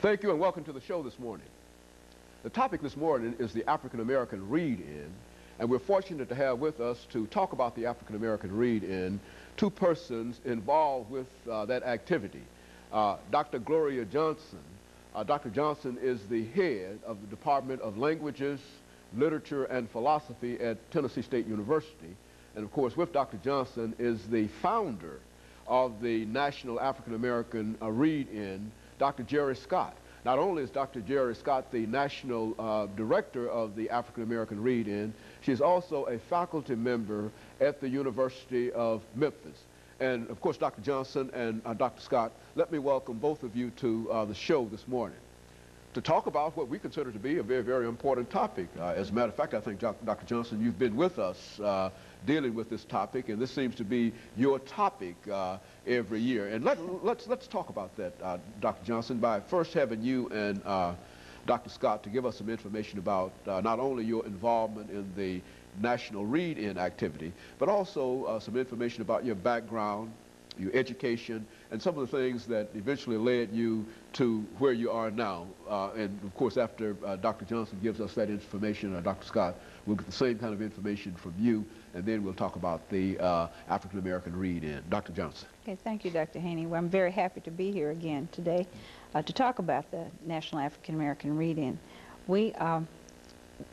Thank you and welcome to the show this morning. The topic this morning is the African American read-in, and we're fortunate to have with us to talk about the African American read-in two persons involved with that activity. Dr. Gloria Johnson. Dr. Johnson is the head of the Department of Languages, Literature, and Philosophy at Tennessee State University. And of course, with Dr. Johnson is the founder of the National African American Read-In, Dr. JScott. Not only is Dr. JScott the national director of the African American Read-In, she's also a faculty member at the University of Memphis. And of course, Dr. Johnson and Dr. Scott, let me welcome both of you to the show this morning to talk about what we consider to be a very, very important topic. As a matter of fact, I think, Dr. Johnson, you've been with us dealing with this topic, and this seems to be your topic every year. And let's talk about that, Dr. Johnson, by first having you and Dr. Scott to give us some information about not only your involvement in the National Read-In activity, but also some information about your background, your education, and some of the things that eventually led you to where you are now. And of course, after Dr. Johnson gives us that information, Dr. Scott, we'll get the same kind of information from you, and then we'll talk about the African American Read-In. Dr. Johnson. Okay, thank you, Dr. Haney. Well, I'm very happy to be here again today to talk about the National African American Read-In.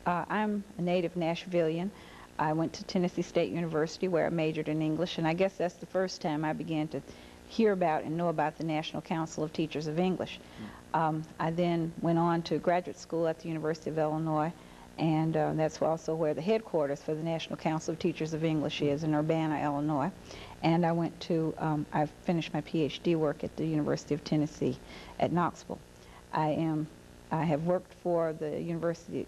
I'm a native Nashvilleian. I went to Tennessee State University where I majored in English, and I guess that's the first time I began to hear about and know about the National Council of Teachers of English. I then went on to graduate school at the University of Illinois, and that's also where the headquarters for the National Council of Teachers of English is, in Urbana, Illinois. And I went to, I finished my PhD work at the University of Tennessee at Knoxville. I have worked for the University,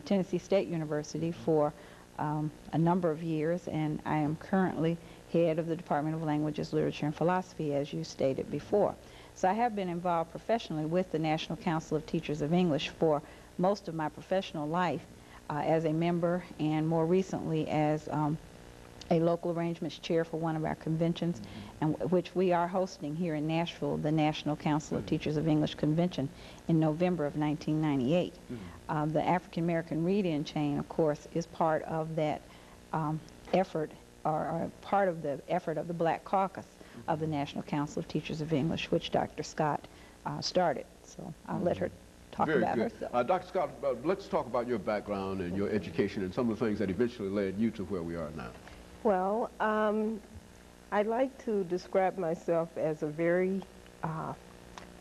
Tennessee State University for a number of years, and I am currently head of the Department of Languages, Literature, and Philosophy, as you stated before. So I have been involved professionally with the National Council of Teachers of English for most of my professional life as a member, and more recently as a local arrangements chair for one of our conventions, and which we are hosting here in Nashville, the National Council of Teachers of English Convention in November of 1998. The African American Read-In chain, of course, is part of that effort, or part of the effort of the Black Caucus of the National Council of Teachers of English, which Dr. Scott started. So I'll let her talk about herself. Dr. Scott, let's talk about your background and your education and some of the things that eventually led you to where we are now. Well, I like to describe myself as a very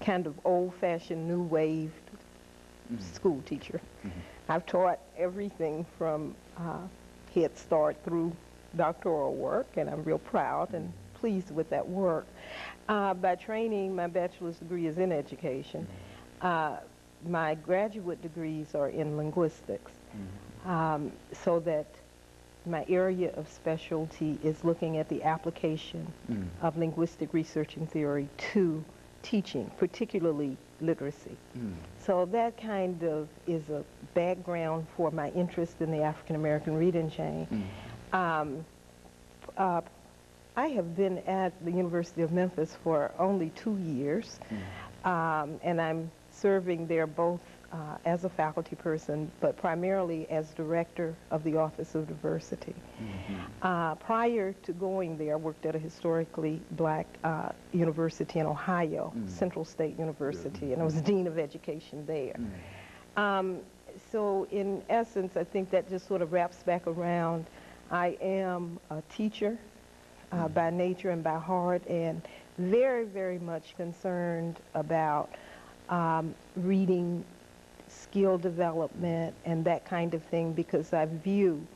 kind of old-fashioned, new wave school teacher. I've taught everything from Head Start through doctoral work, and I'm real proud and pleased with that work. By training, my bachelor's degree is in education. My graduate degrees are in linguistics, so that my area of specialty is looking at the application of linguistic research and theory to teaching, particularly literacy. So that kind of is a background for my interest in the African American Read-In chain. I have been at the University of Memphis for only 2 years, and I'm serving there both as a faculty person, but primarily as director of the Office of Diversity. Prior to going there, I worked at a historically black university in Ohio, Central State University, and I was Dean of Education there. So in essence, I think that just sort of wraps back around. I am a teacher by nature and by heart, and very, very much concerned about reading, skill development, and that kind of thing, because I view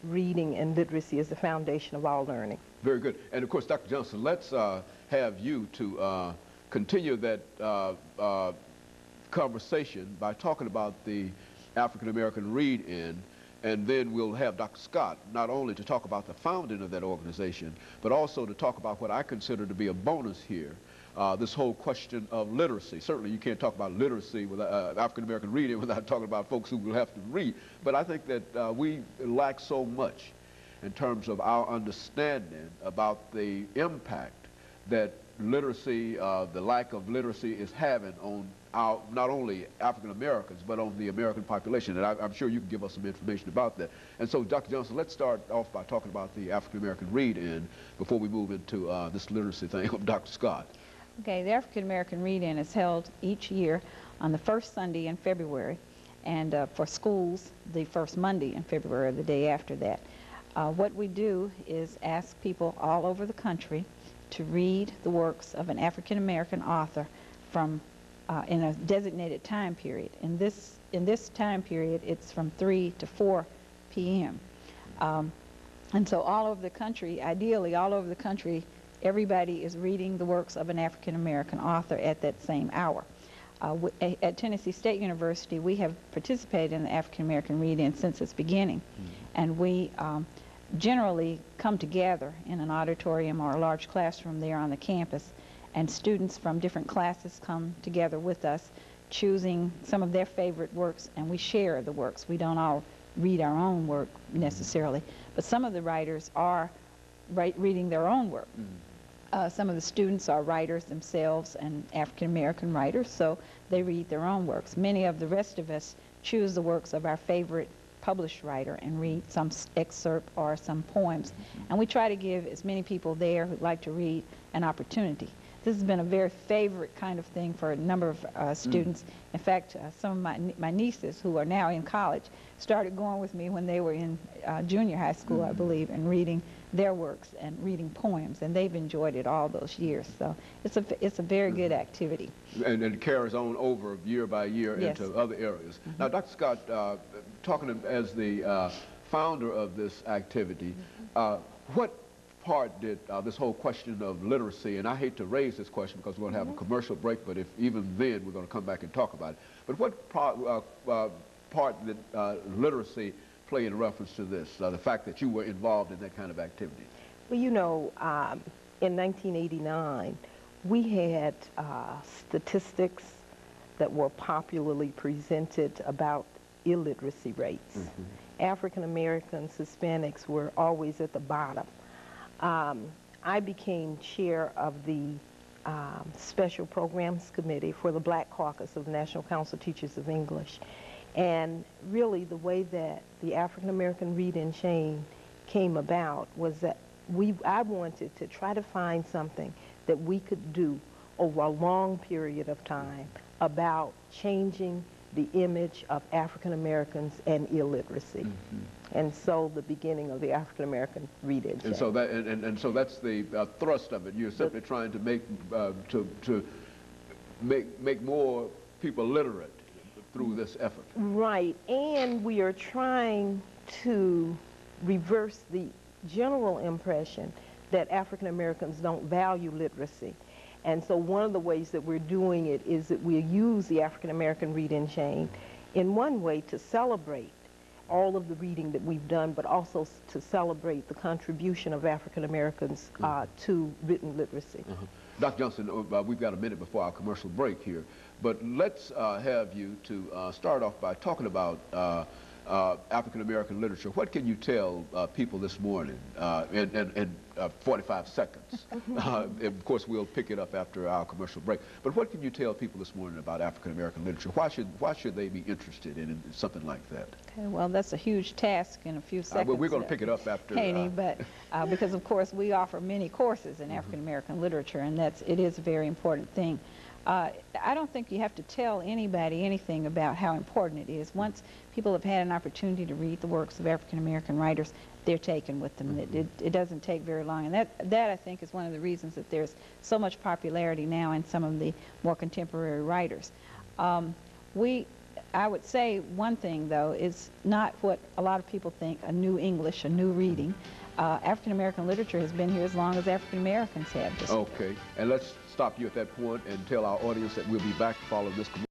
reading and literacy as the foundation of all learning. Very good. And of course, Dr. Johnson, let's have you to continue that conversation by talking about the African American Read-In, and then we'll have Dr. Scott not only to talk about the founding of that organization, but also to talk about what I consider to be a bonus here, this whole question of literacy. Certainly you can't talk about literacy with African American Read-In without talking about folks who will have to read, but I think that we lack so much in terms of our understanding about the impact that literacy, the lack of literacy is having on our, not only African Americans, but on the American population. And I'm sure you can give us some information about that. And so, Dr. Johnson, let's start off by talking about the African American read-in before we move into this literacy thing of Dr. Scott. Okay, the African American read-in is held each year on the first Sunday in February, and for schools, the first Monday in February, the day after that. What we do is ask people all over the country to read the works of an African American author from in a designated time period. In this time period, it's from 3 to 4 p.m. And so all over the country, ideally all over the country, everybody is reading the works of an African American author at that same hour. At Tennessee State University, we have participated in the African American read-in since its beginning, and we generally come together in an auditorium or a large classroom there on the campus, and students from different classes come together with us, choosing some of their favorite works, and we share the works. We don't all read our own work necessarily, but some of the writers are reading their own work. Some of the students are writers themselves and African American writers, so they read their own works. Many of the rest of us choose the works of our favorite published writer and read some excerpt or some poems. And we try to give as many people there who'd like to read an opportunity. This has been a very favorite kind of thing for a number of students. In fact, some of my nieces, who are now in college, started going with me when they were in junior high school, I believe, and reading their works and reading poems, and they've enjoyed it all those years. So it's a very good activity. And it carries on over year by year into other areas. Now, Dr. Scott, talking as the founder of this activity, what part did this whole question of literacy, and I hate to raise this question because we're going to have a commercial break, but if even then we're going to come back and talk about it, but what part did literacy play in reference to this, the fact that you were involved in that kind of activity? Well, you know, in 1989, we had statistics that were popularly presented about illiteracy rates. African Americans, Hispanics were always at the bottom. I became chair of the Special Programs Committee for the Black Caucus of the National Council of Teachers of English. And really the way that the African American read-in chain came about was that I wanted to try to find something that we could do over a long period of time about changing the image of African Americans and illiteracy. And so the beginning of the African American read-in chain. And so that and so that's the thrust of it. You're simply trying to make more people literate through this effort. Right, and we are trying to reverse the general impression that African Americans don't value literacy. And so one of the ways that we're doing it is that we use the African American read-in chain in one way to celebrate all of the reading that we've done, but also to celebrate the contribution of African Americans to written literacy. Dr. Johnson, we've got a minute before our commercial break here, but let's have you to start off by talking about African American literature. What can you tell people this morning in 45 seconds? Of course, we'll pick it up after our commercial break. But what can you tell people this morning about African American literature? Why should they be interested in something like that? Okay, well, that's a huge task in a few seconds. Well, we're going to pick it up after Haney, but because of course we offer many courses in African American literature, and it is a very important thing. I don't think you have to tell anybody anything about how important it is. Once people have had an opportunity to read the works of African American writers, they're taken with them. It doesn't take very long, and that I think is one of the reasons that there's so much popularity now in some of the more contemporary writers. I would say one thing, though, is not what a lot of people think, a new English, a new reading. African American literature has been here as long as African Americans have. Okay, and let's stop you at that point and tell our audience that we'll be back following this commercial.